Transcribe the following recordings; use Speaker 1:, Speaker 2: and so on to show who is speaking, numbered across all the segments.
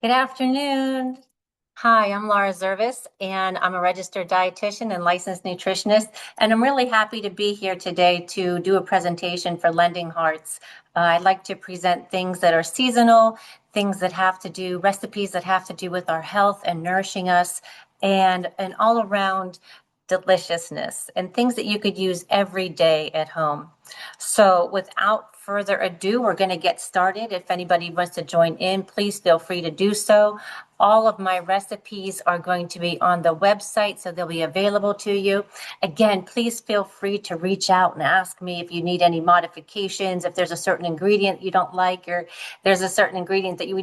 Speaker 1: Good afternoon. Hi, I'm Laura Zervos, and I'm a registered dietitian and licensed nutritionist. And I'm really happy to be here today to do a presentation for Lending Hearts. I'd like to present things that are seasonal, things that have to do, recipes that have to do with our health and nourishing us, and an all around deliciousness and things that you could use every day at home. So without further ado, we're going to get started. If anybody wants to join in, please feel free to do so. All of my recipes are going to be on the website, so they'll be available to you. Again, please feel free to reach out and ask me if you need any modifications, if there's a certain ingredient you don't like, or there's a certain ingredient that you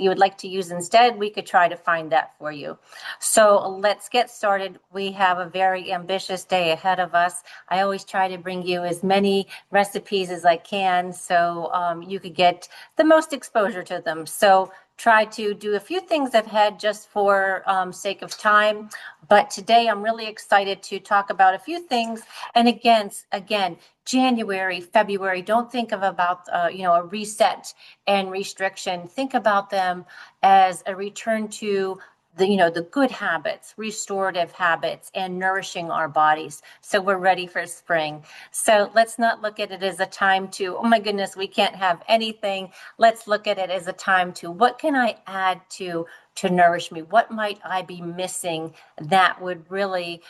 Speaker 1: would like to use instead, we could try to find that for you. So let's get started. We have a very ambitious day ahead of us. I always try to bring you as many recipes as I can so you could get the most exposure to them. So try to do a few things ahead just for sake of time. But today I'm really excited to talk about a few things. And again, January, February, don't think of about, a reset and restriction. Think about them as a return to the good habits, restorative habits, and nourishing our bodies. So we're ready for spring. So let's not look at it as a time to, oh my goodness, we can't have anything. Let's look at it as a time to, what can I add to nourish me? What might I be missing that would really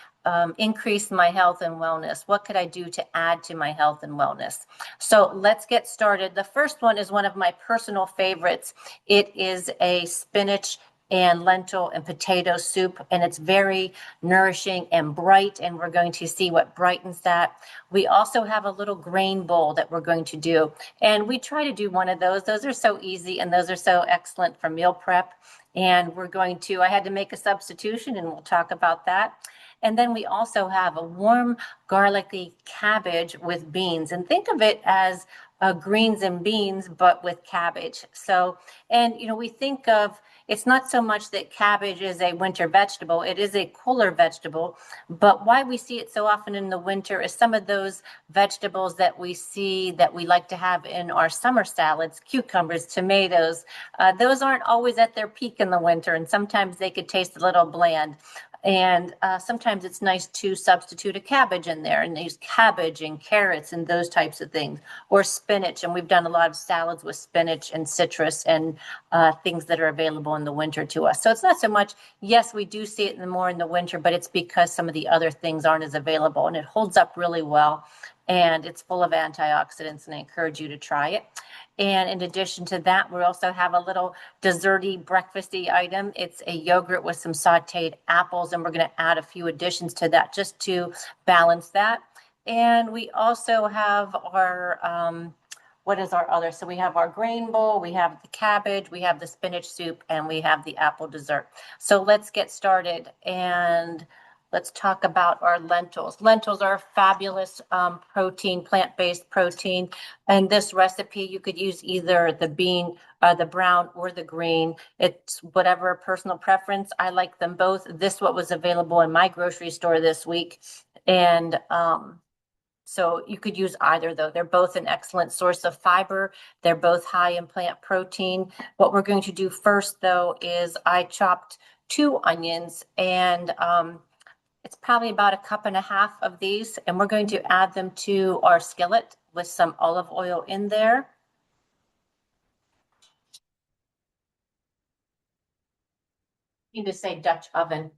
Speaker 1: increase my health and wellness? What could I do to add to my health and wellness? So let's get started. The first one is one of my personal favorites. It is a spinach and lentil and potato soup, and it's very nourishing and bright, and we're going to see what brightens that. We also have a little grain bowl that we're going to do, and we try to do one of those. Those are so easy, and those are so excellent for meal prep. And I had to make a substitution, and we'll talk about that. And then we also have a warm garlicky cabbage with beans, and think of it as greens and beans, but with cabbage. So, and we think of, it's not so much that cabbage is a winter vegetable, it is a cooler vegetable, but why we see it so often in the winter is some of those vegetables that we see that we like to have in our summer salads, cucumbers, tomatoes, those aren't always at their peak in the winter, and sometimes they could taste a little bland. And sometimes it's nice to substitute a cabbage in there and use cabbage and carrots and those types of things, or spinach. And we've done a lot of salads with spinach and citrus and things that are available in the winter to us. So it's not so much, yes, we do see it more in the winter, but it's because some of the other things aren't as available, and it holds up really well. And it's full of antioxidants, and I encourage you to try it. And in addition to that, we also have a little desserty, breakfasty item. It's a yogurt with some sauteed apples, and we're going to add a few additions to that just to balance that. And we also have our, what is our other? So we have our grain bowl, we have the cabbage, we have the spinach soup, and we have the apple dessert. So let's get started. And let's talk about our lentils. Lentils are a fabulous protein, plant-based protein. And this recipe, you could use either the brown or the green. It's whatever personal preference. I like them both. This is what was available in my grocery store this week. And so you could use either, though. They're both an excellent source of fiber. They're both high in plant protein. What we're going to do first, though, is I chopped 2 onions, and it's probably about 1.5 cups of these, and we're going to add them to our skillet with some olive oil in there. You need to say Dutch oven,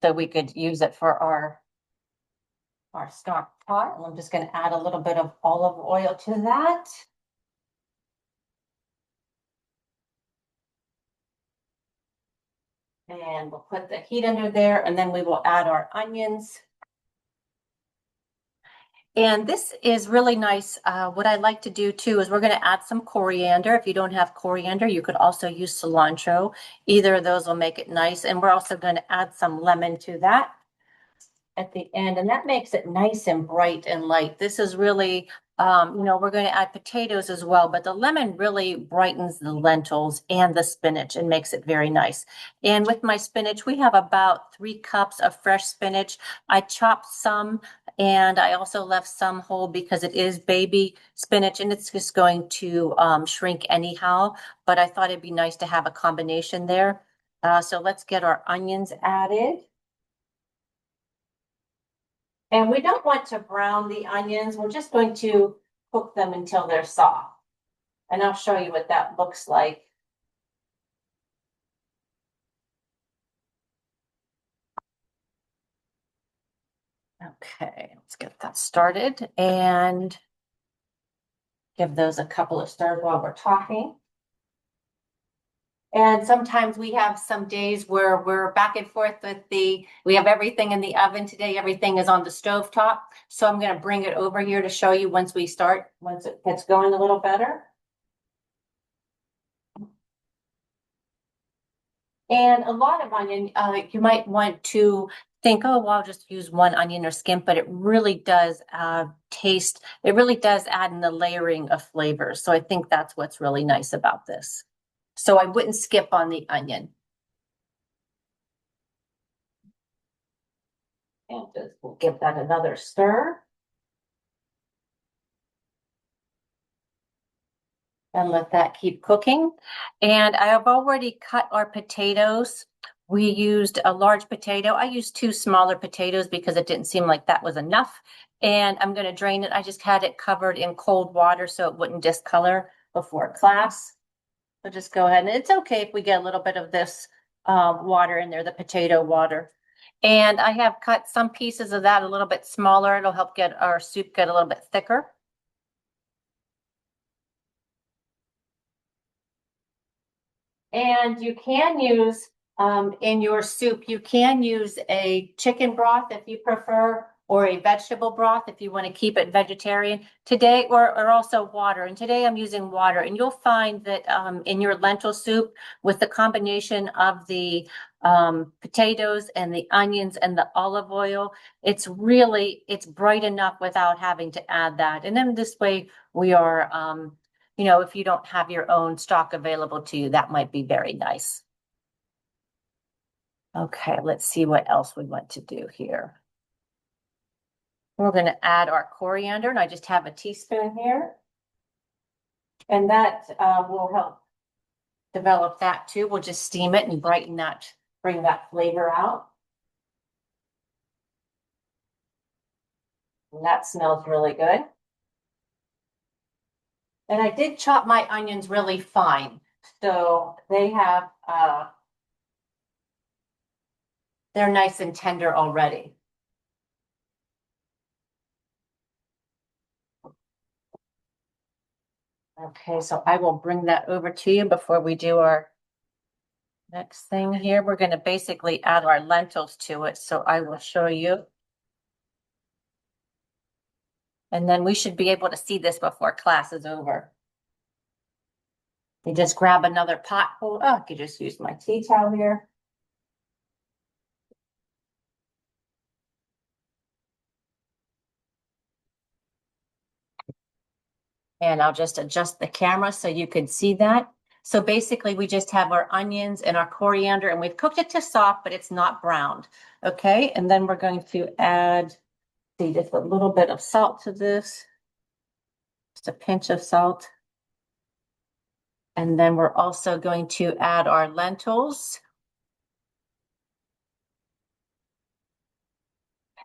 Speaker 1: so we could use it for our stock pot. And I'm just going to add a little bit of olive oil to that. And we'll put the heat under there, and then we will add our onions. And this is really nice. What I like to do too is we're going to add some coriander. If you don't have coriander, you could also use cilantro. Either of those will make it nice. And we're also going to add some lemon to that at the end, and that makes it nice and bright and light. This is really We're going to add potatoes as well, but the lemon really brightens the lentils and the spinach and makes it very nice. And with my spinach, we have about 3 cups of fresh spinach. I chopped some and I also left some whole because it is baby spinach and it's just going to shrink anyhow. But I thought it'd be nice to have a combination there. So let's get our onions added. And we don't want to brown the onions. We're just going to cook them until they're soft. And I'll show you what that looks like. Okay, let's get that started and give those a couple of stirs while we're talking. And sometimes we have some days where we're back and forth with we have everything in the oven today. Everything is on the stove top. So I'm going to bring it over here to show you once it gets going a little better. And a lot of onion, you might want to think, oh, well, I'll just use one onion or skin, but it really does it really does add in the layering of flavors. So I think that's what's really nice about this. So I wouldn't skip on the onion. And we'll give that another stir. And let that keep cooking. And I have already cut our potatoes. We used a large potato. I used 2 smaller potatoes because it didn't seem like that was enough. And I'm going to drain it. I just had it covered in cold water so it wouldn't discolor before class. So just go ahead. And it's okay if we get a little bit of this water in there, the potato water. And I have cut some pieces of that a little bit smaller. It'll help get our soup get a little bit thicker. And you can use in your soup, you can use a chicken broth if you prefer, or a vegetable broth if you want to keep it vegetarian today, or also water. And today I'm using water. And you'll find that in your lentil soup, with the combination of the potatoes and the onions and the olive oil, it's bright enough without having to add that. And then this way we are if you don't have your own stock available to you, that might be very nice. Okay, let's see what else we want to do here. We're going to add our coriander, and I just have a teaspoon here. And that will help develop that too. We'll just steam it and bring that flavor out. And that smells really good. And I did chop my onions really fine. So they have, they're nice and tender already. Okay, so I will bring that over to you before we do our next thing here. We're going to basically add our lentils to it. So I will show you. And then we should be able to see this before class is over. You just grab another pot. Oh, I could just use my tea towel here. And I'll just adjust the camera so you can see that. So basically we just have our onions and our coriander and we've cooked it to soft, but it's not browned. Okay, and then we're going to add, see, just a little bit of salt to this. Just a pinch of salt. And then we're also going to add our lentils.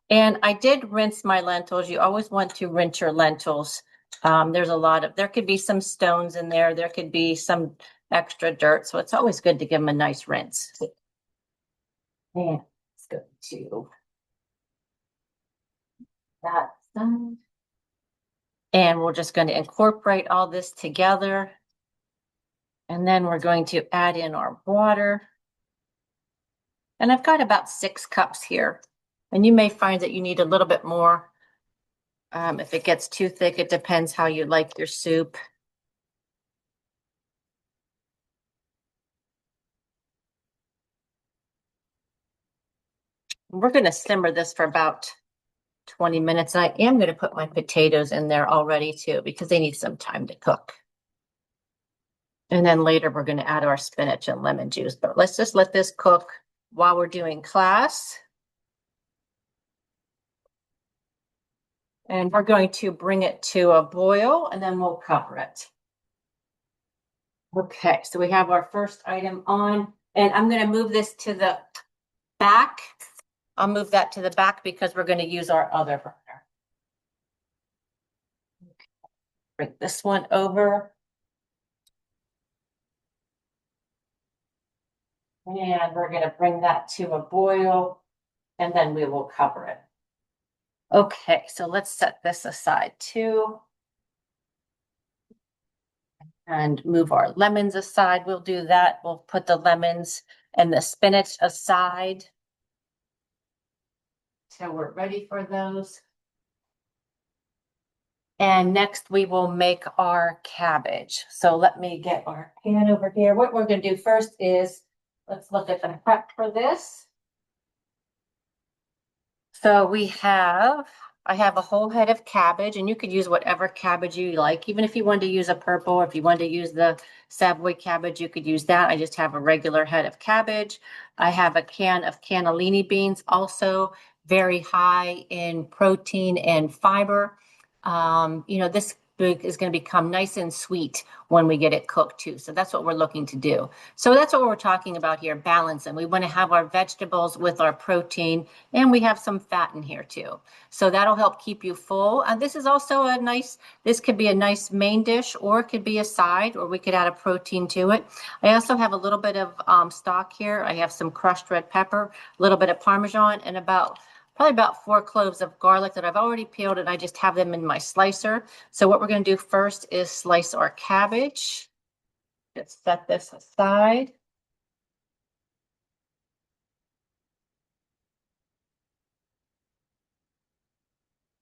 Speaker 1: And I did rinse my lentils. You always want to rinse your lentils. There could be some stones in there. There could be some extra dirt. So it's always good to give them a nice rinse. And let's go to that side. And we're just going to incorporate all this together. And then we're going to add in our water. And I've got about 6 cups here. And you may find that you need a little bit more. If it gets too thick, it depends how you like your soup. We're going to simmer this for about 20 minutes. I am going to put my potatoes in there already too, because they need some time to cook. And then later we're going to add our spinach and lemon juice, but let's just let this cook while we're doing class. And we're going to bring it to a boil and then we'll cover it. Okay, so we have our first item on, and I'm going to move this to the back. I'll move that to the back because we're going to use our other burner. Bring this one over. And we're going to bring that to a boil and then we will cover it. Okay, so let's set this aside too. And move our lemons aside. We'll do that. We'll put the lemons and the spinach aside. So we're ready for those. And next we will make our cabbage. So let me get our pan over here. What we're going to do first is, let's look at the prep for this. So I have a whole head of cabbage, and you could use whatever cabbage you like. Even if you wanted to use a purple, or if you wanted to use the Savoy cabbage, you could use that. I just have a regular head of cabbage. I have a can of cannellini beans, also very high in protein and fiber. This is going to become nice and sweet when we get it cooked too. So that's what we're looking to do. So that's what we're talking about here, balance. And we want to have our vegetables with our protein, and we have some fat in here too. So that'll help keep you full. And this is also this could be a nice main dish, or it could be a side, or we could add a protein to it. I also have a little bit of stock here. I have some crushed red pepper, a little bit of Parmesan, and probably about 4 cloves of garlic that I've already peeled, and I just have them in my slicer. So what we're going to do first is slice our cabbage. Let's set this aside.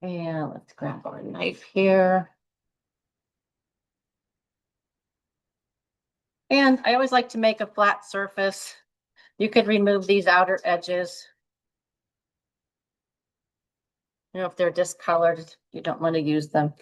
Speaker 1: And let's grab our knife here. And I always like to make a flat surface. You could remove these outer edges. If they're discolored, you don't want to use them.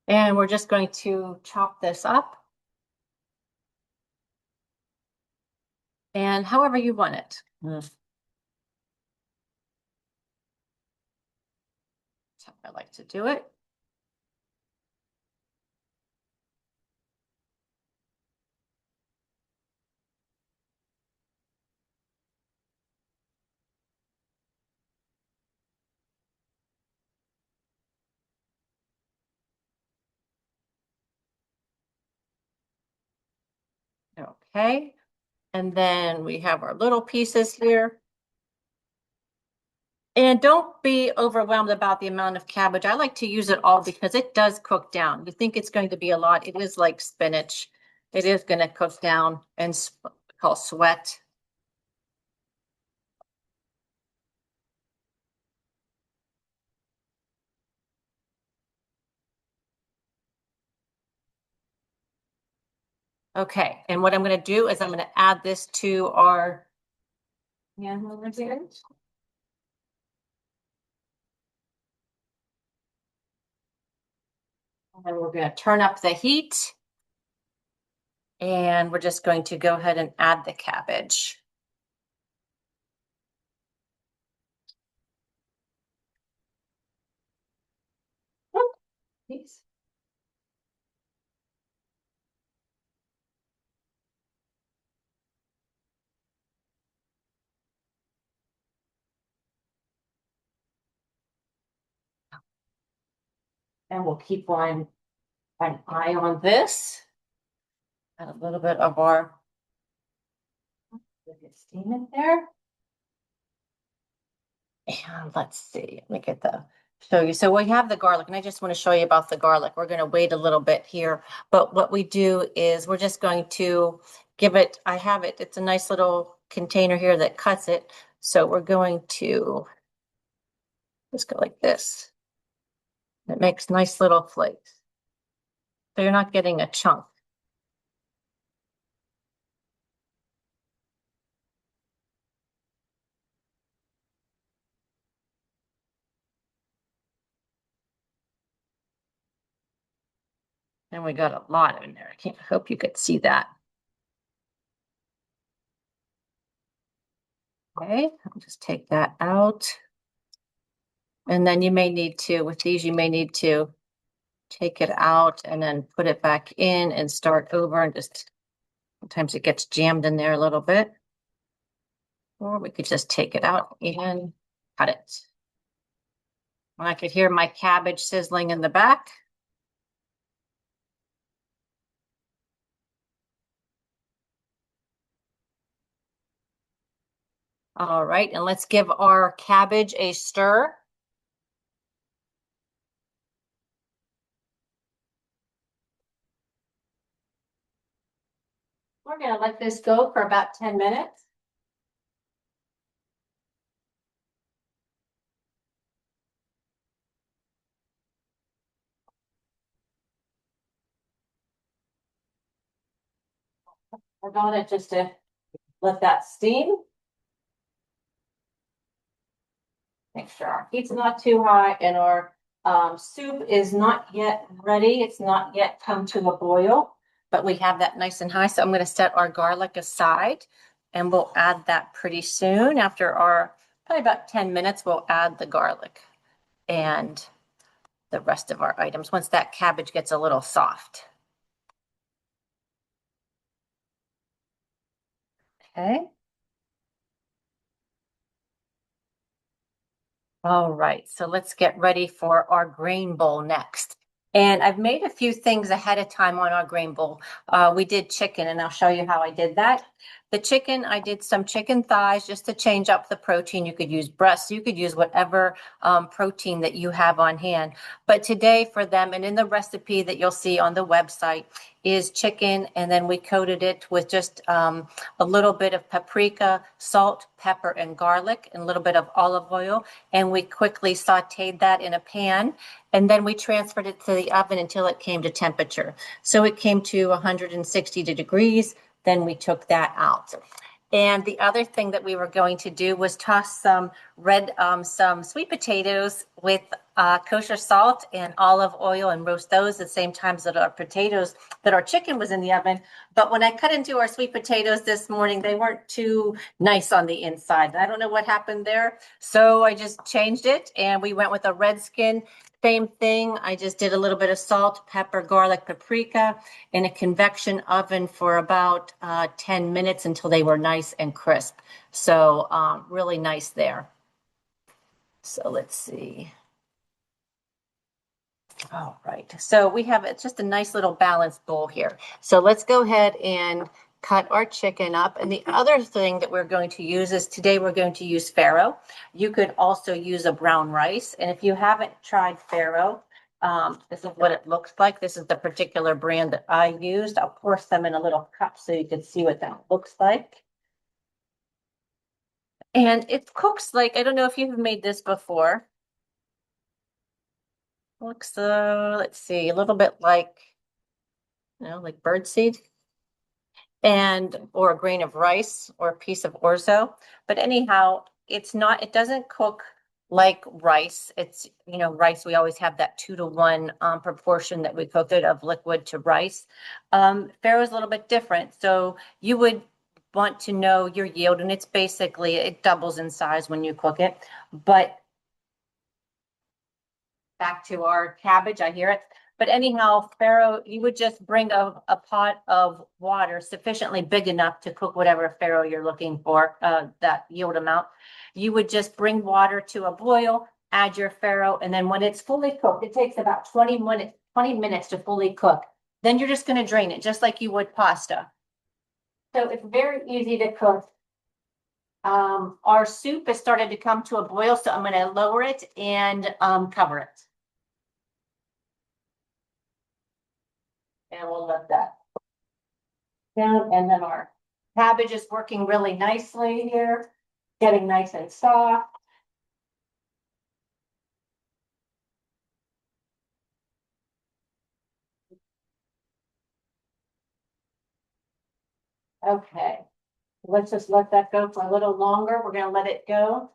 Speaker 1: And we're just going to chop this up. And however you want it. That's how I like to do it. Okay. And then we have our little pieces here. And don't be overwhelmed about the amount of cabbage. I like to use it all because it does cook down. You think it's going to be a lot. It is like spinach. It is going to cook down and call sweat. Okay, and what I'm going to do is I'm going to add this to our and we're going to turn up the heat, and we're just going to go ahead and add the cabbage. Please. And we'll keep an eye on this. Add a little bit of our steam in there. And let's see, let me get show you. So we have the garlic, and I just want to show you about the garlic. We're going to wait a little bit here, but what we do is we're just going to give it, I have it, it's a nice little container here that cuts it. So we're going to just go like this. It makes nice little flakes. So you're not getting a chunk. And we got a lot in there. I hope you could see that. Okay, I'll just take that out. And then you may need to, with these, you may need to take it out and then put it back in and start over and just, sometimes it gets jammed in there a little bit. Or we could just take it out and cut it. I could hear my cabbage sizzling in the back. All right, and let's give our cabbage a stir. We're going to let this go for about 10 minutes. We're going to just let that steam. Make sure our heat's not too high and our soup is not yet ready. It's not yet come to a boil, but we have that nice and high. So I'm going to set our garlic aside and we'll add that pretty soon. After our, probably about 10 minutes, we'll add the garlic and the rest of our items once that cabbage gets a little soft. Okay. All right, so let's get ready for our grain bowl next. And I've made a few things ahead of time on our grain bowl. We did chicken, and I'll show you how I did that. The chicken, I did some chicken thighs just to change up the protein. You could use breasts, you could use whatever protein that you have on hand. But today for them, and in the recipe that you'll see on the website, is chicken, and then we coated it with just a little bit of paprika, salt, pepper, and garlic, and a little bit of olive oil. And we quickly sauteed that in a pan. And then we transferred it to the oven until it came to temperature. So it came to 160 degrees. Then we took that out. And the other thing that we were going to do was toss some some sweet potatoes with kosher salt and olive oil and roast those at the same time that our chicken was in the oven. But when I cut into our sweet potatoes this morning, they weren't too nice on the inside. I don't know what happened there. So I just changed it and we went with a red skin. Same thing. I just did a little bit of salt, pepper, garlic, paprika in a convection oven for about 10 minutes until they were nice and crisp. So really nice there. So let's see. All right. So we have just a nice little balanced bowl here. So let's go ahead and cut our chicken up. And the other thing that we're going to use is today we're going to use farro. You could also use a brown rice. And if you haven't tried farro, this is what it looks like. This is the particular brand that I used. I'll pour some in a little cup so you can see what that looks like. And it cooks like, I don't know if you've made this before. Looks, let's see, a little bit like, like birdseed and or a grain of rice or a piece of orzo. But anyhow, it doesn't cook like rice. It's, rice, we always have that 2-to-1 proportion that we cook it of liquid to rice. Farro is a little bit different. So you would want to know your yield, and it's basically, it doubles in size when you cook it. But back to our cabbage, I hear it. But anyhow, farro, you would just bring a pot of water sufficiently big enough to cook whatever farro you're looking for, that yield amount. You would just bring water to a boil, add your farro, and then when it's fully cooked, it takes about 20 minutes to fully cook. Then you're just going to drain it just like you would pasta. So it's very easy to cook. Our soup has started to come to a boil, so I'm going to lower it and cover it. And we'll let that down. And then our cabbage is working really nicely here, getting nice and soft. Okay, let's just let that go for a little longer. We're gonna let it go.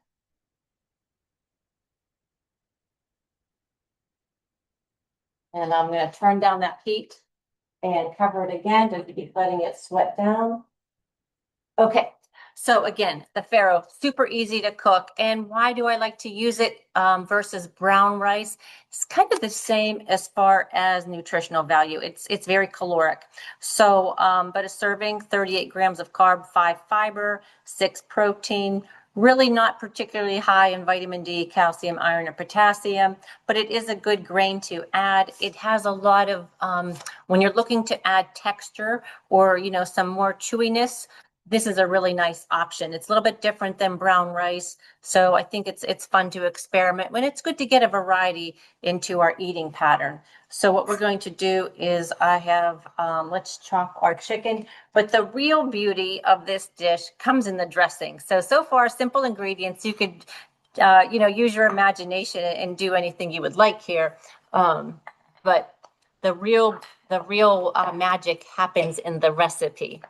Speaker 1: And I'm gonna turn down that heat and cover it again, just to keep letting it sweat down. Okay, so again, the farro, super easy to cook. And why do I like to use it versus brown rice? It's kind of the same as far as nutritional value. It's very caloric. So, but a serving, 38 grams of carb, 5 fiber, 6 protein, really not particularly high in vitamin D, calcium, iron, or potassium, but it is a good grain to add. It has a lot of, when you're looking to add texture or, some more chewiness, this is a really nice option. It's a little bit different than brown rice, so I think it's fun to experiment. When it's good to get a variety into our eating pattern. So what we're going to do is I have, let's chop our chicken, but the real beauty of this dish comes in the dressing. So far, simple ingredients. You could, use your imagination and do anything you would like here. But the real magic happens in the recipe.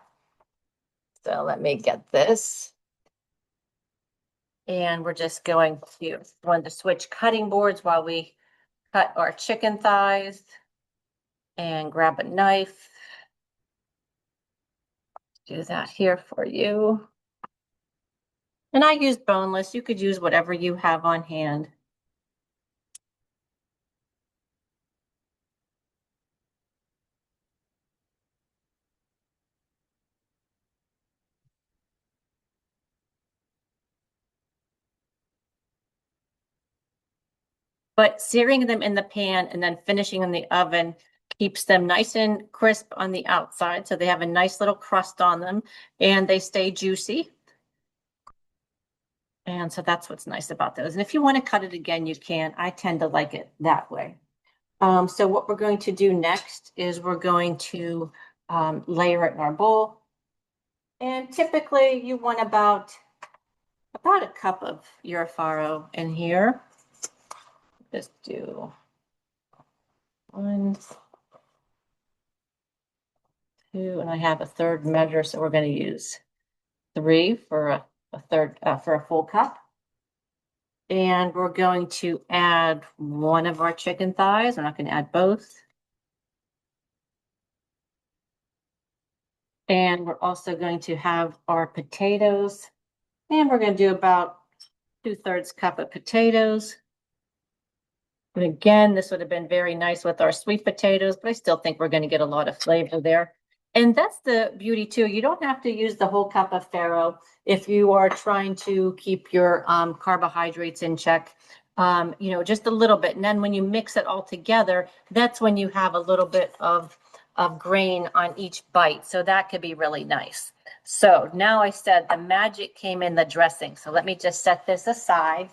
Speaker 1: So let me get this. And we're just going to switch cutting boards while we cut our chicken thighs, and grab a knife. Do that here for you. And I use boneless. You could use whatever you have on hand. But searing them in the pan and then finishing in the oven keeps them nice and crisp on the outside. So they have a nice little crust on them and they stay juicy. And so that's what's nice about those. And if you want to cut it again, you can. I tend to like it that way. So what we're going to do next is we're going to layer it in our bowl. And typically you want about a cup of your farro in here. Just do 1, 2, and I have a third measure, so we're going to use 3 for a third for a full cup. And we're going to add one of our chicken thighs. We're not going to add both. And we're also going to have our potatoes. And we're going to do about 2/3 cup of potatoes. And again, this would have been very nice with our sweet potatoes, but I still think we're going to get a lot of flavor there. And that's the beauty too. You don't have to use the whole cup of farro if you are trying to keep your carbohydrates in check. Just a little bit. And then when you mix it all together, that's when you have a little bit of grain on each bite. So that could be really nice. So now I said the magic came in the dressing. So let me just set this aside.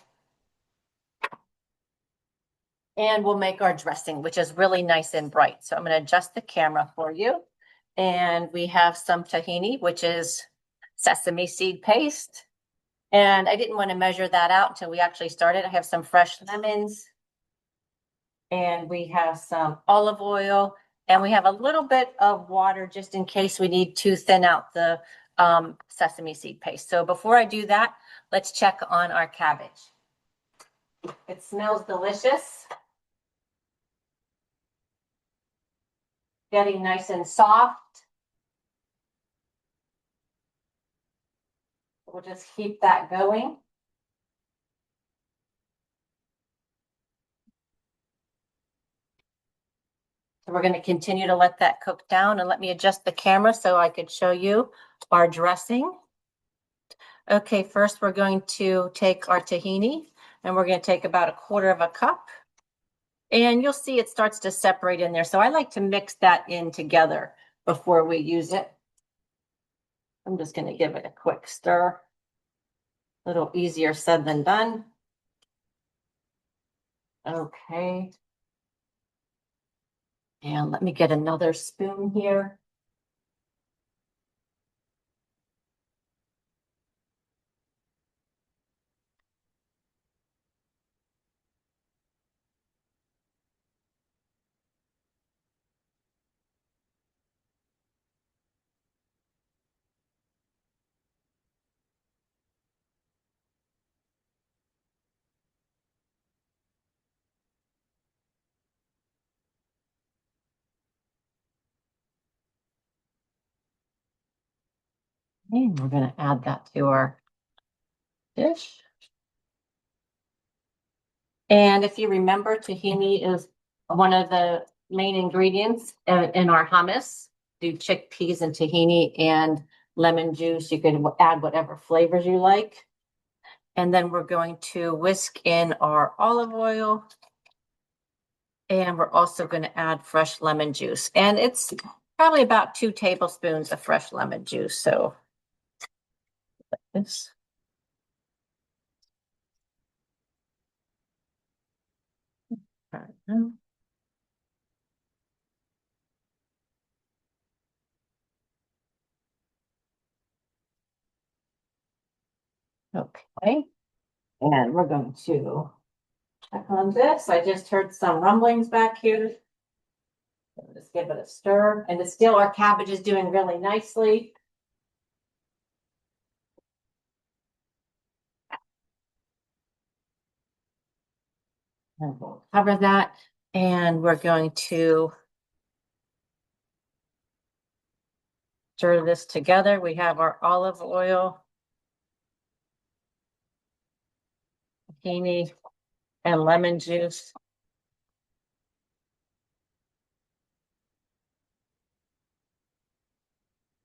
Speaker 1: And we'll make our dressing, which is really nice and bright. So I'm going to adjust the camera for you. And we have some tahini, which is sesame seed paste. And I didn't want to measure that out until we actually started. I have some fresh lemons. And we have some olive oil. And we have a little bit of water just in case we need to thin out the sesame seed paste. So before I do that, let's check on our cabbage. It smells delicious. Getting nice and soft. We'll just keep that going. So we're going to continue to let that cook down, and let me adjust the camera so I could show you our dressing. Okay, first we're going to take our tahini, and we're going to take about 1/4 cup. And you'll see it starts to separate in there. So I like to mix that in together before we use it. I'm just going to give it a quick stir. A little easier said than done. Okay. And let me get another spoon here. And we're going to add that to our dish. And if you remember, tahini is one of the main ingredients in our hummus. Do chickpeas and tahini and lemon juice. You can add whatever flavors you like. And then we're going to whisk in our olive oil. And we're also going to add fresh lemon juice. And it's probably about 2 tablespoons of fresh lemon juice. So like this. Okay. And we're going to check on this. I just heard some rumblings back here. Just give it a stir. And it's still, our cabbage is doing really nicely. And we'll cover that. And we're going to stir this together. We have our olive oil, tahini, and lemon juice.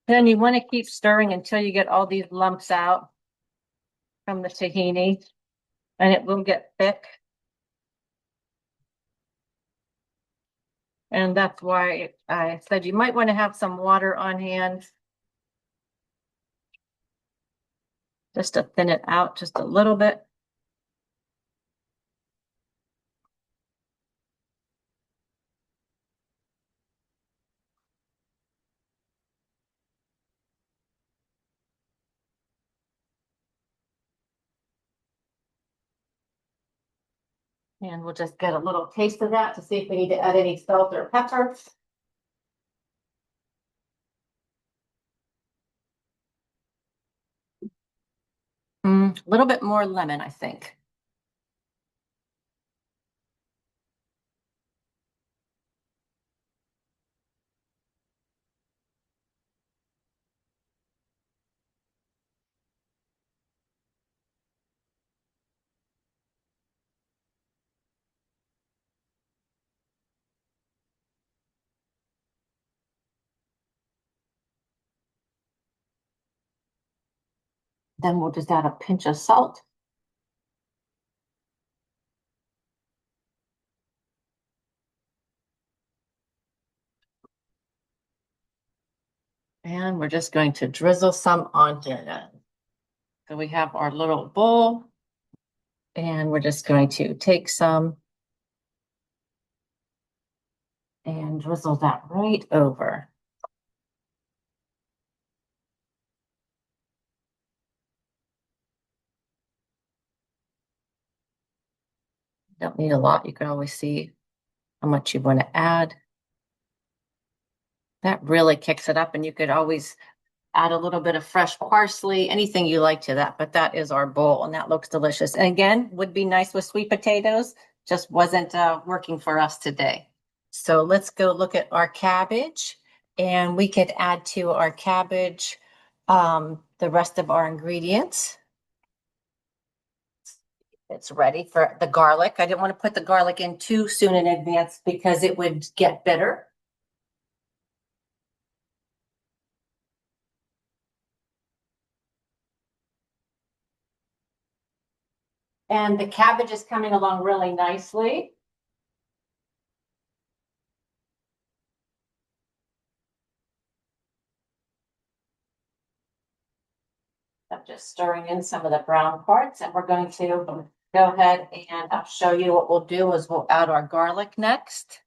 Speaker 1: Then you want to keep stirring until you get all these lumps out from the tahini, and it will get thick. And that's why I said you might want to have some water on hand just to thin it out just a little bit. And we'll just get a little taste of that to see if we need to add any salt or pepper. A little bit more lemon, I think. Then we'll just add a pinch of salt. And we're just going to drizzle some onto it. So we have our little bowl, and we're just going to take some and drizzle that right over. Don't need a lot. You can always see how much you want to add. That really kicks it up, and you could always add a little bit of fresh parsley, anything you like to that, but that is our bowl, and that looks delicious. And again, would be nice with sweet potatoes, just wasn't working for us today. So let's go look at our cabbage, and we could add to our cabbage the rest of our ingredients. It's ready for the garlic. I didn't want to put the garlic in too soon in advance because it would get bitter. And the cabbage is coming along really nicely. I'm just stirring in some of the brown parts, and we're going to go ahead and I'll show you what we'll do is we'll add our garlic next.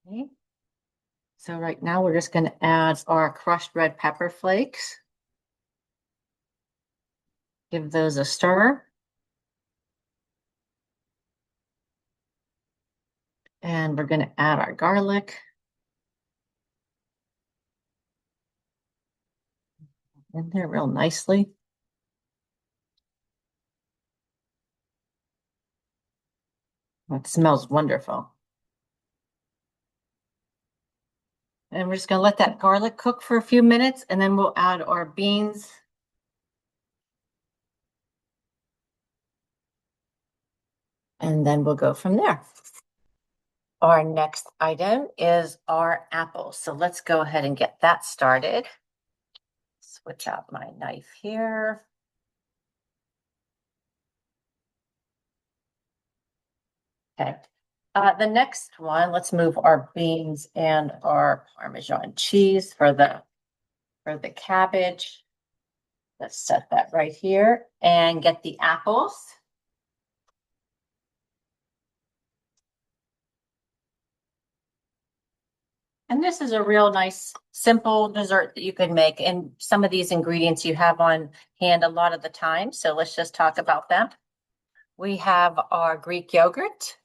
Speaker 1: Okay. So right now we're just going to add our crushed red pepper flakes. Give those a stir. And we're going to add our garlic. In there real nicely. It smells wonderful. And we're just going to let that garlic cook for a few minutes, and then we'll add our beans. And then we'll go from there. Our next item is our apples. So let's go ahead and get that started. Switch out my knife here. Okay. The next one, let's move our beans and our Parmesan cheese for the cabbage. Let's set that right here and get the apples. And this is a real nice, simple dessert that you can make. And some of these ingredients you have on hand a lot of the time. So let's just talk about them. We have our Greek yogurt.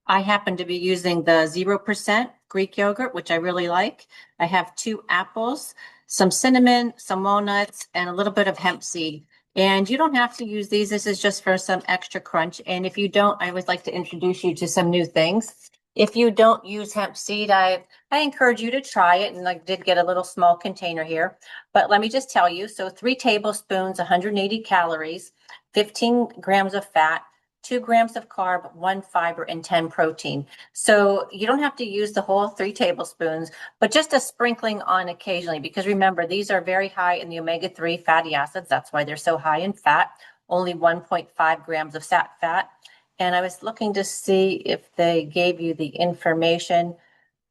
Speaker 1: I happen to be using the 0% Greek yogurt, which I really like. I have 2 apples, some cinnamon, some walnuts, and a little bit of hemp seed. And you don't have to use these. This is just for some extra crunch. And if you don't, I would like to introduce you to some new things. If you don't use hemp seed, I encourage you to try it. And I did get a little small container here. But let me just tell you, so 3 tablespoons, 180 calories, 15 grams of fat, 2 grams of carb, 1 fiber, and 10 protein. So you don't have to use the whole 3 tablespoons, but just a sprinkling on occasionally, because remember, these are very high in the omega-3 fatty acids. That's why they're so high in fat, only 1.5 grams of fat. And I was looking to see if they gave you the information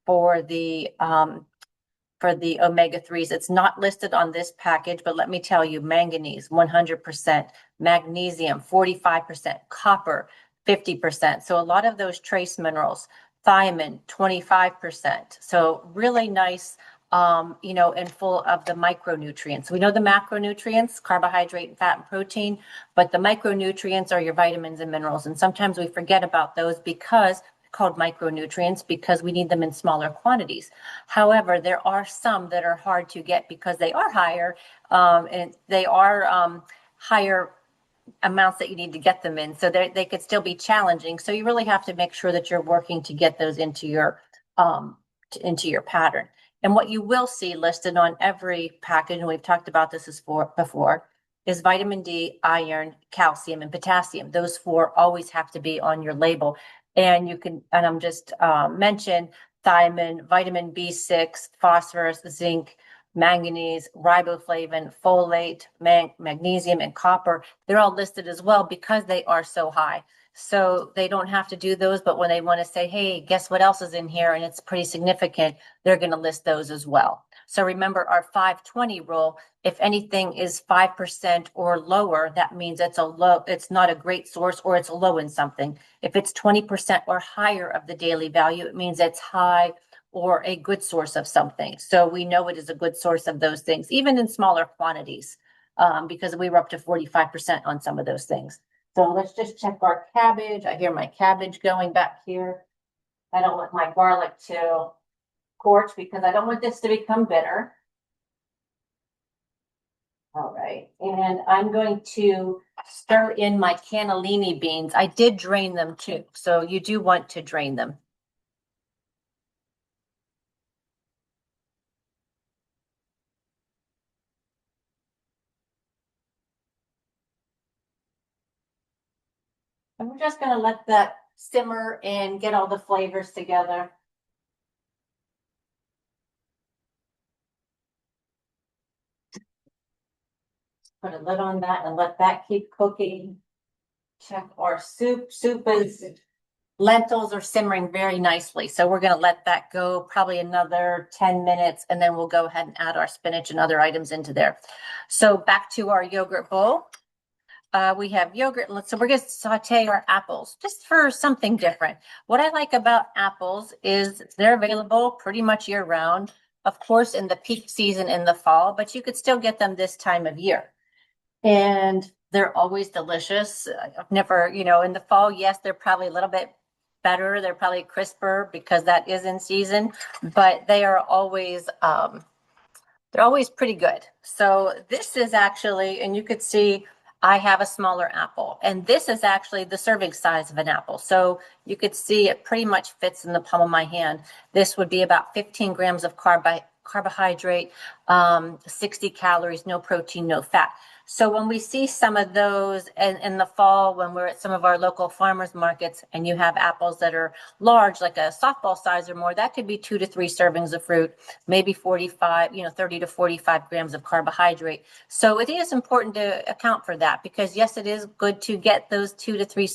Speaker 1: for the omega-3s. It's not listed on this package, but let me tell you, manganese, 100%, magnesium, 45%, copper, 50%. So a lot of those trace minerals, thiamine, 25%. So really nice, and full of the micronutrients. We know the macronutrients, carbohydrate, fat, and protein, but the micronutrients are your vitamins and minerals. And sometimes we forget about those because called micronutrients because we need them in smaller quantities. However, there are some that are hard to get because they are higher, and they are higher amounts that you need to get them in. So they could still be challenging. So you really have to make sure that you're working to get those into your pattern. And what you will see listed on every package, and we've talked about this before, is vitamin D, iron, calcium, and potassium. Those 4 always have to be on your label. And I'm just mention thiamine, vitamin B6, phosphorus, zinc, manganese, riboflavin, folate, magnesium, and copper. They're all listed as well because they are so high. So they don't have to do those, but when they want to say, hey, guess what else is in here? And it's pretty significant, they're going to list those as well. So remember our 520 rule. If anything is 5% or lower, that means it's not a great source, or it's low in something. If it's 20% or higher of the daily value, it means it's high or a good source of something. So we know it is a good source of those things, even in smaller quantities, because we were up to 45% on some of those things. So let's just check our cabbage. I hear my cabbage going back here. I don't want my garlic to scorch because I don't want this to become bitter. All right, and I'm going to stir in my cannellini beans. I did drain them too, so you do want to drain them. And we're just going to let that simmer and get all the flavors together. Put a lid on that and let that keep cooking. Check our soup. Lentils are simmering very nicely. So we're going to let that go probably another 10 minutes, and then we'll go ahead and add our spinach and other items into there. So back to our yogurt bowl. We have yogurt. So we're going to saute our apples just for something different. What I like about apples is they're available pretty much year round, of course, in the peak season in the fall, but you could still get them this time of year. And they're always delicious. I've never, in the fall, yes, they're probably a little bit better. They're probably crisper because that is in season, but they are always, they're always pretty good. So this is actually, and you could see, I have a smaller apple, and this is actually the serving size of an apple. So you could see it pretty much fits in the palm of my hand. This would be about 15 grams of carbohydrate, 60 calories, no protein, no fat. So when we see some of those in the fall, when we're at some of our local farmers markets and you have apples that are large, like a softball size or more, that could be 2 to 3 servings of fruit, maybe 45, 30 to 45 grams of carbohydrate. So it is important to account for that because yes, it is good to get those 2 to 3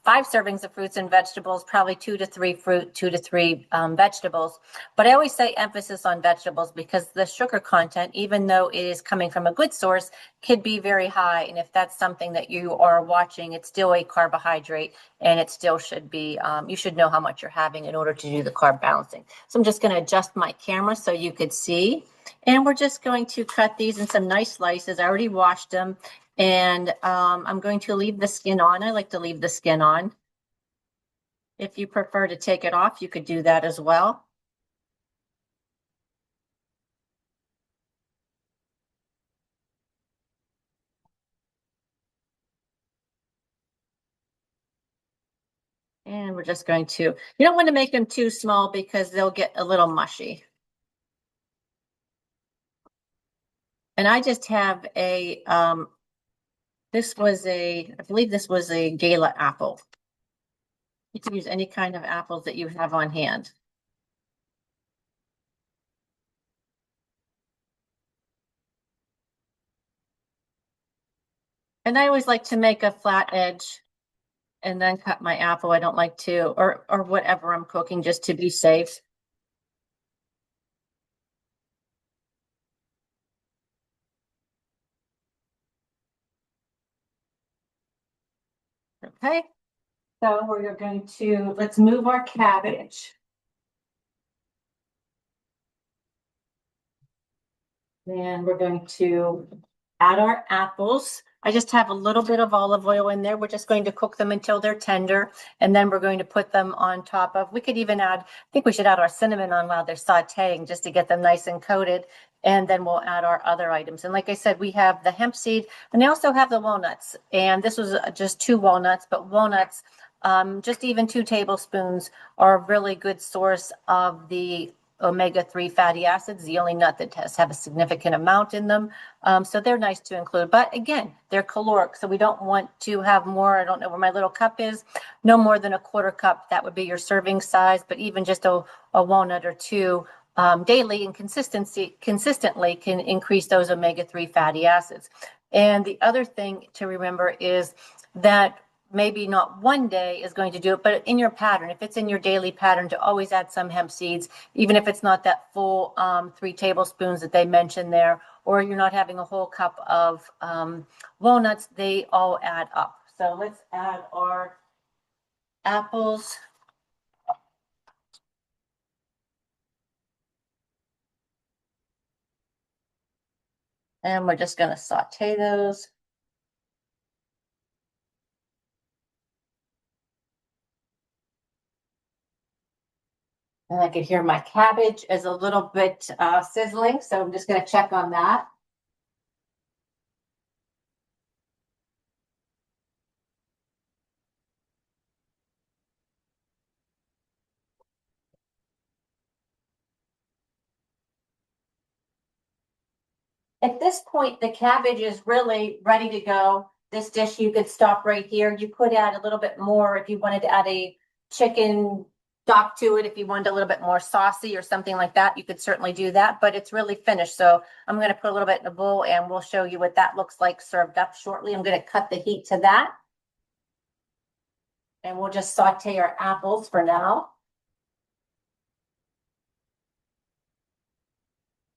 Speaker 1: 5 servings of fruits and vegetables, probably 2 to 3 fruit, 2 to 3 vegetables. But I always say emphasis on vegetables because the sugar content, even though it is coming from a good source, could be very high. And if that's something that you are watching, it's still a carbohydrate and it still should be, you should know how much you're having in order to do the carb balancing. So I'm just going to adjust my camera so you could see. And we're just going to cut these in some nice slices. I already washed them. And I'm going to leave the skin on. I like to leave the skin on. If you prefer to take it off, you could do that as well. And we're just going to, you don't want to make them too small because they'll get a little mushy. And I just have a, I believe this was a gala apple. You can use any kind of apples that you have on hand. And I always like to make a flat edge and then cut my apple. I don't like to, or whatever I'm cooking just to be safe. Okay. So we're going to, let's move our cabbage. And we're going to add our apples. I just have a little bit of olive oil in there. We're just going to cook them until they're tender. And then we're going to put them on top of, we could even add, I think we should add our cinnamon on while they're sauteing just to get them nice and coated. And then we'll add our other items. And like I said, we have the hemp seed and I also have the walnuts. And this was just 2 walnuts, but walnuts, just even 2 tablespoons are a really good source of the omega-3 fatty acids, the only nut that have a significant amount in them. So they're nice to include. But again, they're caloric, so we don't want to have more. I don't know where my little cup is. No more than a 1/4 cup. That would be your serving size. But even just a walnut or 2 daily and consistently can increase those omega-3 fatty acids. And the other thing to remember is that maybe not one day is going to do it, but in your pattern, if it's in your daily pattern to always add some hemp seeds, even if it's not that full 3 tablespoons that they mentioned there, or you're not having a whole cup of walnuts, they all add up. So let's add our apples. And we're just going to saute those. And I can hear my cabbage is a little bit sizzling, so I'm just going to check on that. At this point, the cabbage is really ready to go. This dish, you could stop right here. You could add a little bit more if you wanted to add a chicken stock to it. If you wanted a little bit more saucy or something like that, you could certainly do that, but it's really finished. So I'm going to put a little bit in a bowl and we'll show you what that looks like served up shortly. I'm going to cut the heat to that. And we'll just saute our apples for now.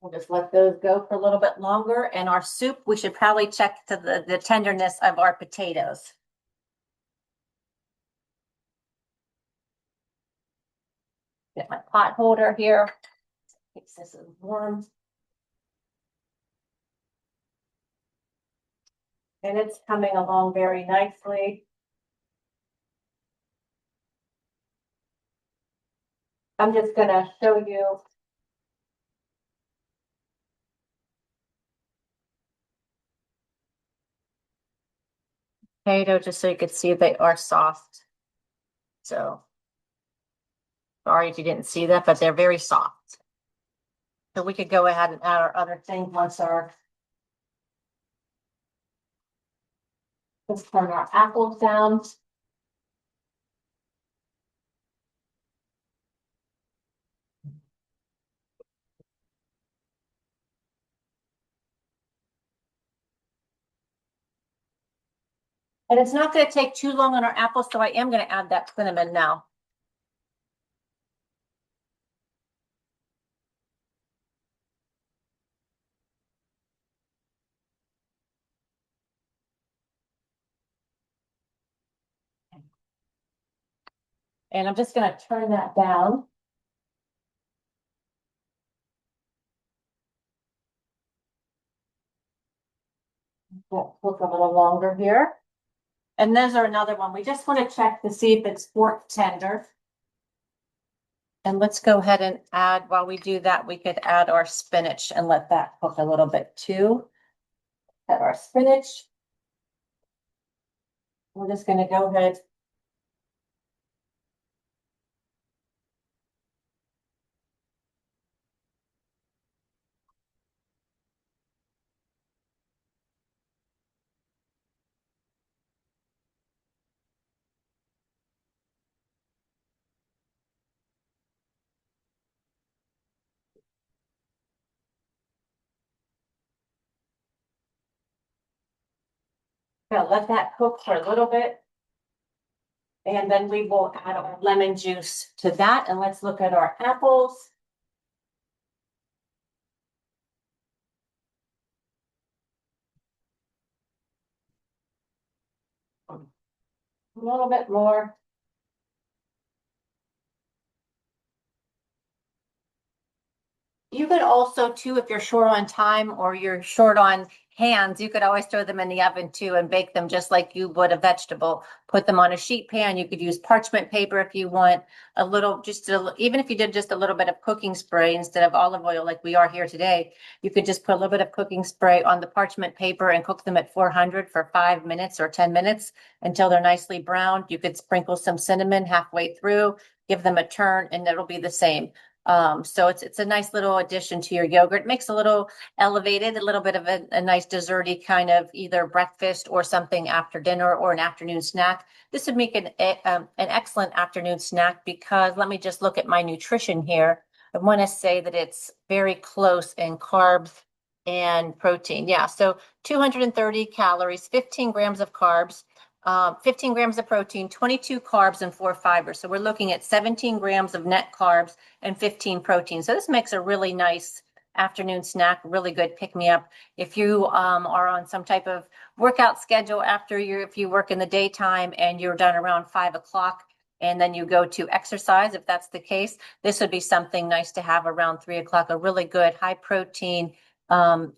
Speaker 1: We'll just let those go for a little bit longer. And our soup, we should probably check to the tenderness of our potatoes. Get my pot holder here. Keeps this warm. And it's coming along very nicely. I'm just going to show you. potato just so you could see they are soft. So sorry if you didn't see that, but they're very soft. So we could go ahead and add our other things once let's turn our apples down. And it's not going to take too long on our apples, so I am going to add that cinnamon now. And I'm just going to turn that down. We'll cook a little longer here. And those are another one. We just want to check to see if it's fork tender. And let's go ahead and add, while we do that, we could add our spinach and let that cook a little bit too. Add our spinach. We're just going to go ahead. Gonna let that cook for a little bit. And then we will add our lemon juice to that. And let's look at our apples. A little bit more. You could also too, if you're short on time or you're short on hands, you could always throw them in the oven too and bake them just like you would a vegetable. Put them on a sheet pan. You could use parchment paper if you want a little, even if you did just a little bit of cooking spray instead of olive oil like we are here today, you could just put a little bit of cooking spray on the parchment paper and cook them at 400 for 5 minutes or 10 minutes until they're nicely browned. You could sprinkle some cinnamon halfway through, give them a turn, and it'll be the same. So it's a nice little addition to your yogurt. It makes a little elevated, a little bit of a nice desserty kind of either breakfast or something after dinner or an afternoon snack. This would make an excellent afternoon snack because let me just look at my nutrition here. I want to say that it's very close in carbs and protein. Yeah, so 230 calories, 15 grams of carbs. 15 grams of protein, 22 carbs, and 4 fibers. So we're looking at 17 grams of net carbs and 15 protein. So this makes a really nice afternoon snack, really good pick me up. If you are on some type of workout schedule if you work in the daytime and you're done around 5 o'clock and then you go to exercise, if that's the case, this would be something nice to have around 3 o'clock, a really good high protein,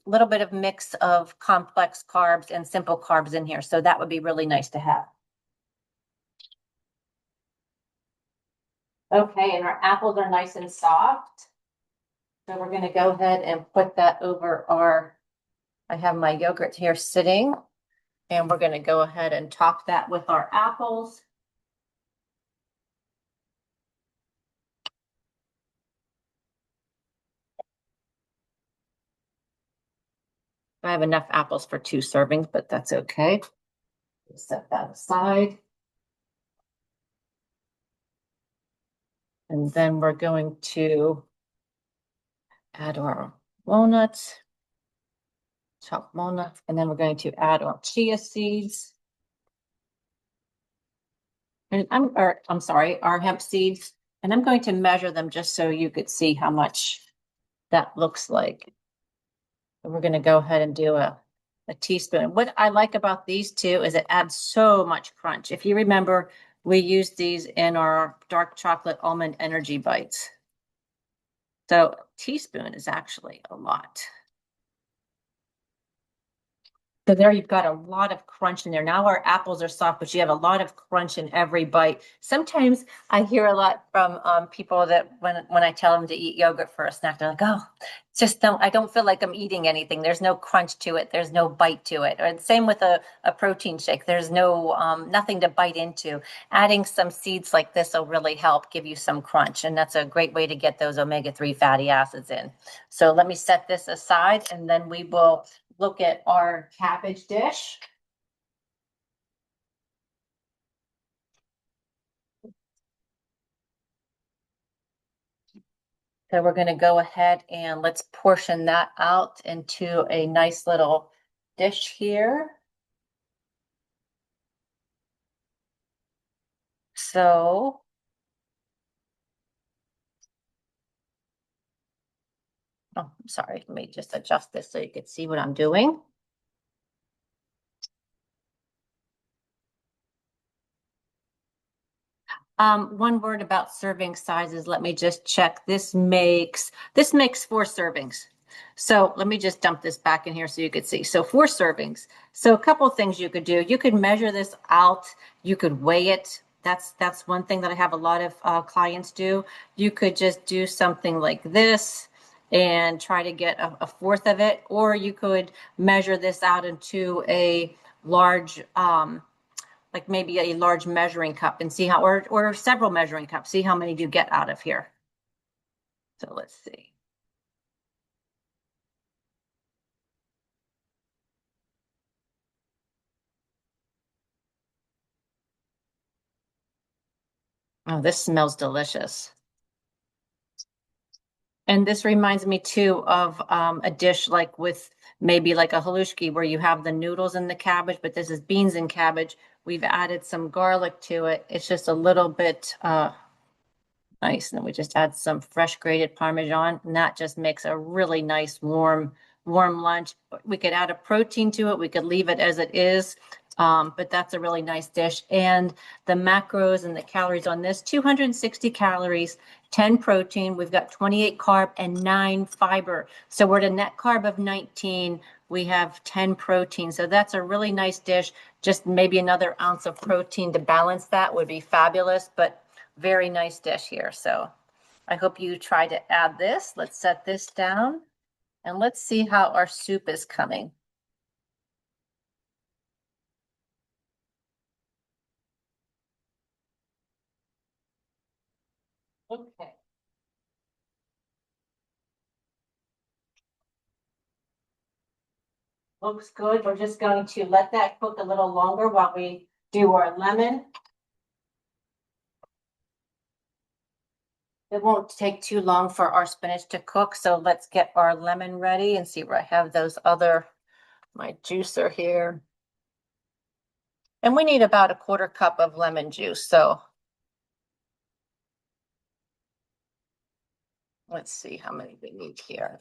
Speaker 1: little bit of mix of complex carbs and simple carbs in here. So that would be really nice to have. Okay, and our apples are nice and soft. So we're going to go ahead and put that over I have my yogurt here sitting, and we're going to go ahead and top that with our apples. I have enough apples for 2 servings, but that's okay. Set that aside. And then we're going to add our walnuts, chopped walnuts, and then we're going to add our chia seeds. And I'm sorry, our hemp seeds. And I'm going to measure them just so you could see how much that looks like. And we're going to go ahead and do a teaspoon. What I like about these two is it adds so much crunch. If you remember, we used these in our dark chocolate almond energy bites. So a teaspoon is actually a lot. So there you've got a lot of crunch in there. Now our apples are soft, but you have a lot of crunch in every bite. Sometimes I hear a lot from people that when I tell them to eat yogurt for a snack, they're like, "Oh, it's just I don't feel like I'm eating anything. There's no crunch to it. There's no bite to it." Or the same with a protein shake. There's no nothing to bite into. Adding some seeds like this will really help give you some crunch, and that's a great way to get those omega-3 fatty acids in. So let me set this aside, and then we will look at our cabbage dish. So we're going to go ahead and let's portion that out into a nice little dish here. So, oh, I'm sorry, let me just adjust this so you can see what I'm doing. One word about serving sizes. Let me just check. This makes 4 servings. So let me just dump this back in here so you could see. So 4 servings. So a couple of things you could do. You could measure this out. You could weigh it. That's one thing that I have a lot of clients do. You could just do something like this and try to get a fourth of it, or you could measure this out into a large like maybe a large measuring cup and see how, or several measuring cups, see how many do you get out of here. So let's see. Oh, this smells delicious. And this reminds me too of a dish like with maybe like a halushki where you have the noodles and the cabbage, but this is beans and cabbage. We've added some garlic to it. It's just a little bit nice. And then we just add some fresh grated Parmesan, and that just makes a really nice warm lunch. We could add a protein to it. We could leave it as it is. But that's a really nice dish. And the macros and the calories on this, 260 calories, 10 protein. We've got 28 carb and 9 fiber. So we're at a net carb of 19. We have 10 protein. So that's a really nice dish. Just maybe another ounce of protein to balance that would be fabulous. But very nice dish here. So I hope you try to add this. Let's set this down and let's see how our soup is coming. Okay. Looks good. We're just going to let that cook a little longer while we do our lemon. It won't take too long for our spinach to cook. So let's get our lemon ready and see where I have those my juicer here. And we need about a 1/4 cup of lemon juice. So let's see how many we need here.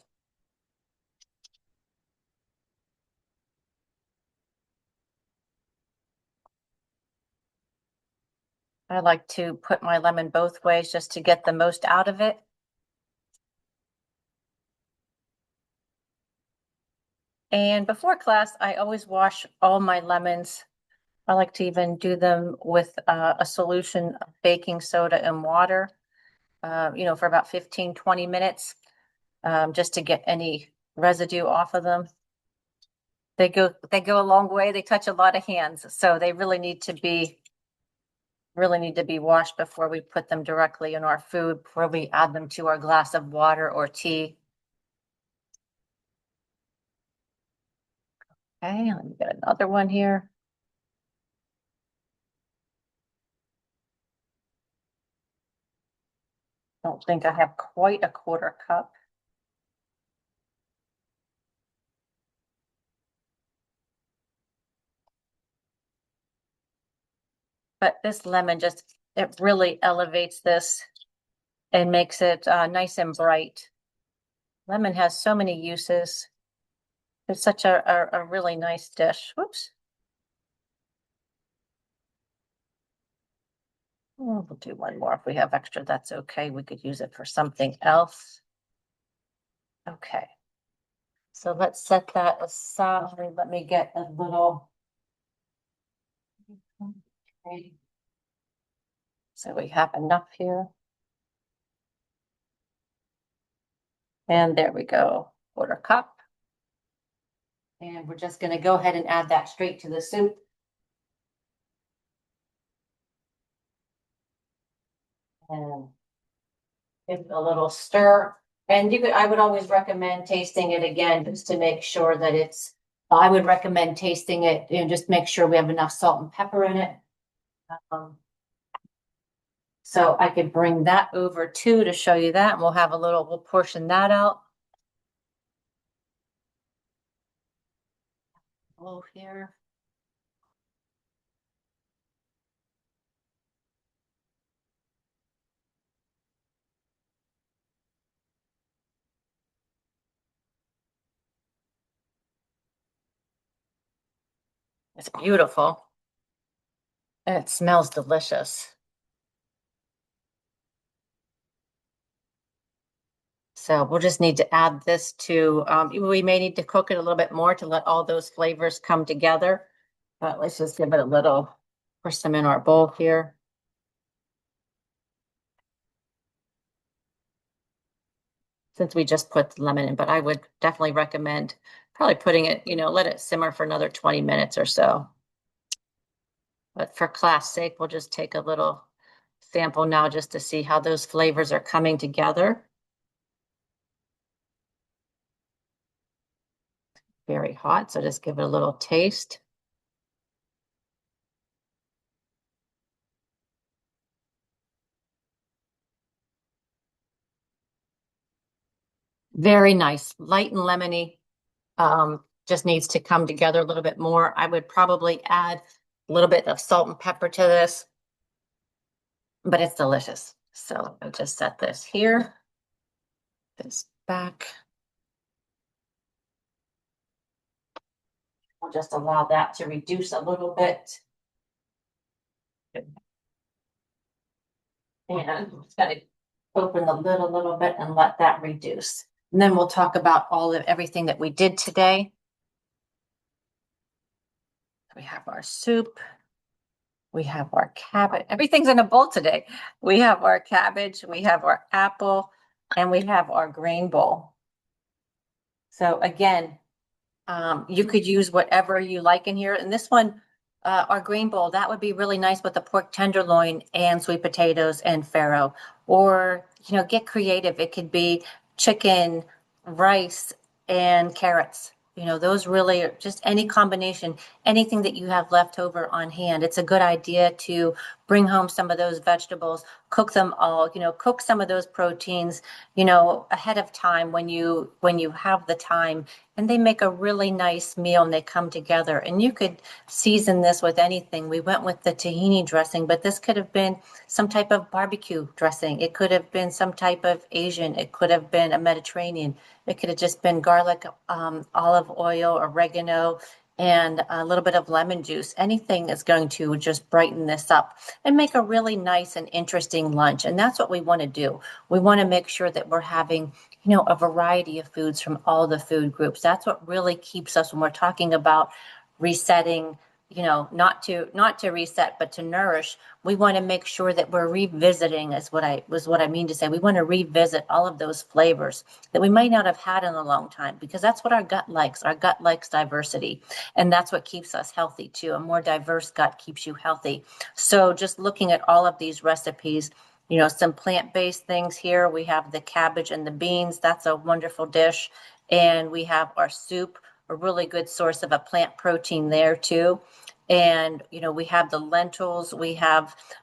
Speaker 1: I like to put my lemon both ways just to get the most out of it. And before class, I always wash all my lemons. I like to even do them with a solution of baking soda and water, for about 15, 20 minutes, just to get any residue off of them. They go a long way. They touch a lot of hands, so they really need to be washed before we put them directly in our food, before we add them to our glass of water or tea. Okay, let me get another one here. Don't think I have quite a 1/4 cup. But this lemon it really elevates this and makes it nice and bright. Lemon has so many uses. It's such a really nice dish. Whoops. We'll do one more. If we have extra, that's okay. We could use it for something else. Okay. So let's set that aside. Let me get a little. Okay. So we have enough here. And there we go, 1/4 cup. And we're just going to go ahead and add that straight to the soup. And give it a little stir. And I would always recommend tasting it again just to make sure that I would recommend tasting it, just make sure we have enough salt and pepper in it. So I could bring that over too to show you that. And we'll portion that out. Oh, here. It's beautiful. And it smells delicious. So we'll just need to add this to, we may need to cook it a little bit more to let all those flavors come together. But let's just give it a little, pour some in our bowl here. Since we just put the lemon in, but I would definitely recommend probably putting it, let it simmer for another 20 minutes or so. But for class sake, we'll just take a little sample now just to see how those flavors are coming together. Very hot, so just give it a little taste. Very nice, light and lemony. Just needs to come together a little bit more. I would probably add a little bit of salt and pepper to this, but it's delicious. So I'll just set this here, this back. We'll just allow that to reduce a little bit. And just gotta open the lid a little bit and let that reduce. And then we'll talk about everything that we did today. We have our soup. We have our cabbage. Everything's in a bowl today. We have our cabbage, we have our apple, and we have our grain bowl. So again, you could use whatever you like in here. And this one, our green bowl, that would be really nice with the pork tenderloin and sweet potatoes and farro. Or, get creative. It could be chicken, rice, and carrots. Those really are just any combination, anything that you have left over on hand. It's a good idea to bring home some of those vegetables, cook them all, cook some of those proteins, ahead of time when you have the time, and they make a really nice meal and they come together. And you could season this with anything. We went with the tahini dressing, but this could have been some type of barbecue dressing. It could have been some type of Asian. It could have been a Mediterranean. It could have just been garlic, olive oil, oregano, and a little bit of lemon juice. Anything is going to just brighten this up and make a really nice and interesting lunch. And that's what we want to do. We want to make sure that we're having, a variety of foods from all the food groups. That's what really keeps us when we're talking about resetting, not to reset, but to nourish. We want to make sure that we're revisiting is what I mean to say. We want to revisit all of those flavors that we might not have had in a long time, because that's what our gut likes. Our gut likes diversity, and that's what keeps us healthy too. A more diverse gut keeps you healthy. So just looking at all of these recipes, some plant-based things here. We have the cabbage and the beans. That's a wonderful dish. And we have our soup, a really good source of a plant protein there too. And, we have the lentils.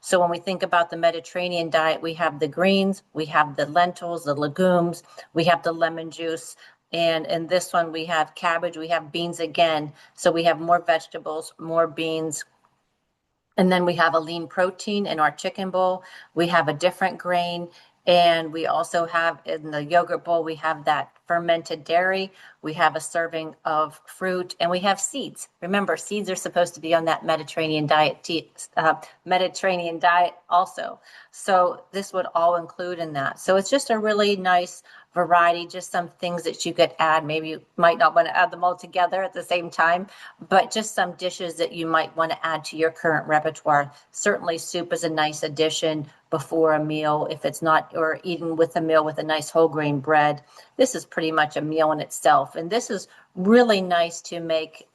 Speaker 1: So when we think about the Mediterranean diet, we have the greens, we have the lentils, the legumes, we have the lemon juice. And in this one, we have cabbage, we have beans again. So we have more vegetables, more beans. And then we have a lean protein in our chicken bowl. We have a different grain. And we also have in the yogurt bowl, we have that fermented dairy. We have a serving of fruit, and we have seeds. Remember, seeds are supposed to be on that Mediterranean diet also. So this would all include in that. So it's just a really nice variety, just some things that you could add. Maybe you might not want to add them all together at the same time, but just some dishes that you might want to add to your current repertoire. Certainly soup is a nice addition before a meal if it's not, or eaten with a meal with a nice whole grain bread. This is pretty much a meal in itself. And this is really nice to make,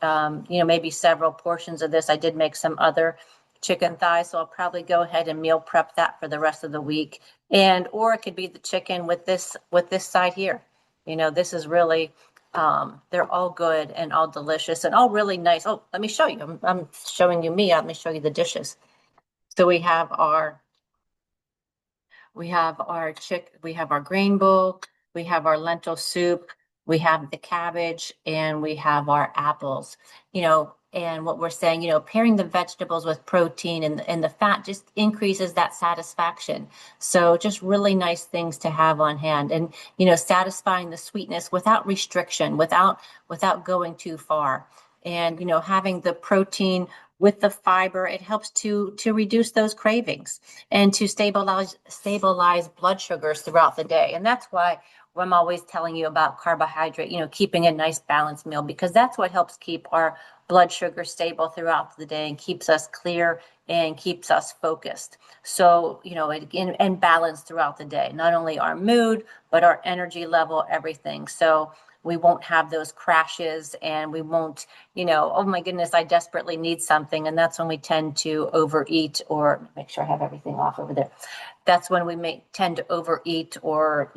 Speaker 1: maybe several portions of this. I did make some other chicken thighs, so I'll probably go ahead and meal prep that for the rest of the week. And or it could be the chicken with this side here. This is really they're all good and all delicious and all really nice. Oh, let me show you. I'm showing you me. Let me show you the dishes. So we have our grain bowl, we have our lentil soup, we have the cabbage, and we have our apples. And what we're saying, pairing the vegetables with protein and the fat just increases that satisfaction. So just really nice things to have on hand, and satisfying the sweetness without restriction, without going too far. And having the protein with the fiber, it helps to reduce those cravings and to stabilize blood sugars throughout the day. And that's why I'm always telling you about carbohydrate, keeping a nice balanced meal, because that's what helps keep our blood sugar stable throughout the day and keeps us clear and keeps us focused. So, and balanced throughout the day, not only our mood, but our energy level, everything. So we won't have those crashes, and we won't, oh my goodness, I desperately need something. And that's when we tend to overeat, or make sure I have everything off over there. That's when we may tend to overeat, or,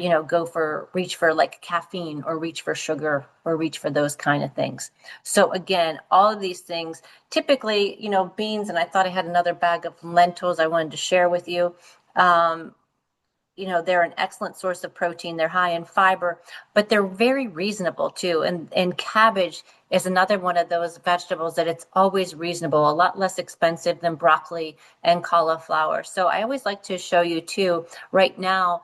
Speaker 1: reach for like caffeine, or reach for sugar, or reach for those kind of things. So again, all of these things, typically, beans, and I thought I had another bag of lentils I wanted to share with you. They're an excellent source of protein. They're high in fiber, but they're very reasonable too. And cabbage is another one of those vegetables that it's always reasonable, a lot less expensive than broccoli and cauliflower. So I always like to show you too, right now,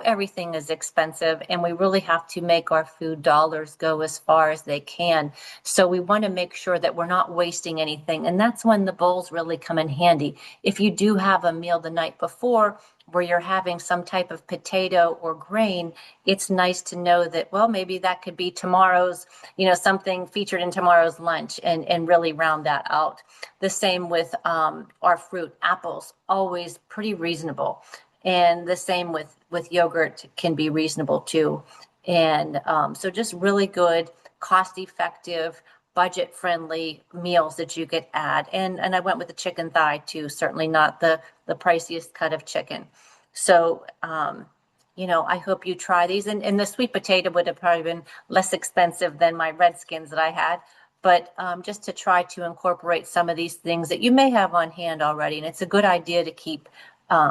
Speaker 1: everything is expensive, and we really have to make our food dollars go as far as they can. So we want to make sure that we're not wasting anything. And that's when the bowls really come in handy. If you do have a meal the night before where you're having some type of potato or grain, it's nice to know that, well, maybe that could be tomorrow's, something featured in tomorrow's lunch, and really round that out. The same with our fruit, apples, always pretty reasonable. And the same with yogurt can be reasonable too. And so just really good, cost effective, budget friendly meals that you could add. And I went with the chicken thigh too, certainly not the priciest cut of chicken. So, I hope you try these. And the sweet potato would have probably been less expensive than my Redskins that I had. But just to try to incorporate some of these things that you may have on hand already. And it's a good idea to keep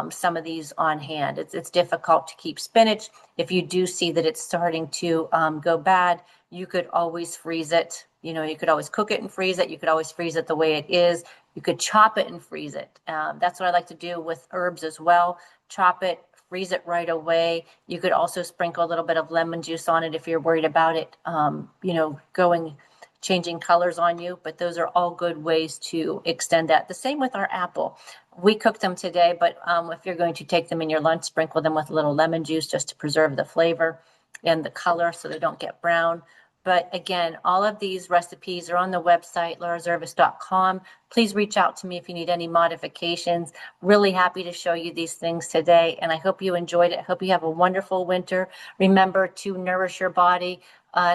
Speaker 1: some of these on hand. It's difficult to keep spinach. If you do see that it's starting to go bad, you could always freeze it. You could always cook it and freeze it. You could always freeze it the way it is. You could chop it and freeze it. That's what I like to do with herbs as well. Chop it, freeze it right away. You could also sprinkle a little bit of lemon juice on it if you're worried about it, changing colors on you. But those are all good ways to extend that. The same with our apple. We cooked them today, but if you're going to take them in your lunch, sprinkle them with a little lemon juice just to preserve the flavor and the color so they don't get brown. But again, all of these recipes are on the website, laurazervos.com. Please reach out to me if you need any modifications. Really happy to show you these things today, and I hope you enjoyed it. I hope you have a wonderful winter. Remember to nourish your body.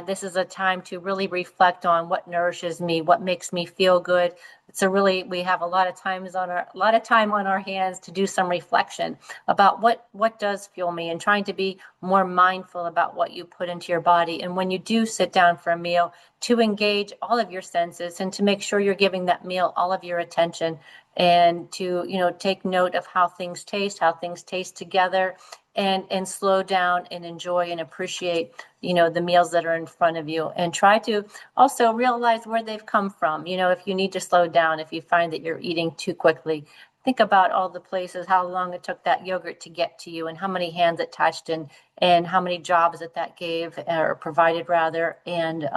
Speaker 1: This is a time to really reflect on what nourishes me, what makes me feel good. So really, we have a lot of time on our hands to do some reflection about what does fuel me, and trying to be more mindful about what you put into your body. And when you do sit down for a meal, to engage all of your senses and to make sure you're giving that meal all of your attention, and to take note of how things taste together, and slow down and enjoy and appreciate the meals that are in front of you, and try to also realize where they've come from. If you need to slow down, if you find that you're eating too quickly, think about all the places, how long it took that yogurt to get to you, and how many hands it touched, and how many jobs that gave, or provided rather, and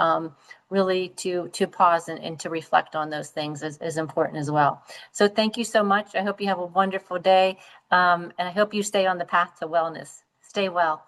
Speaker 1: really to pause and to reflect on those things is important as well. So thank you so much. I hope you have a wonderful day, and I hope you stay on the path to wellness. Stay well.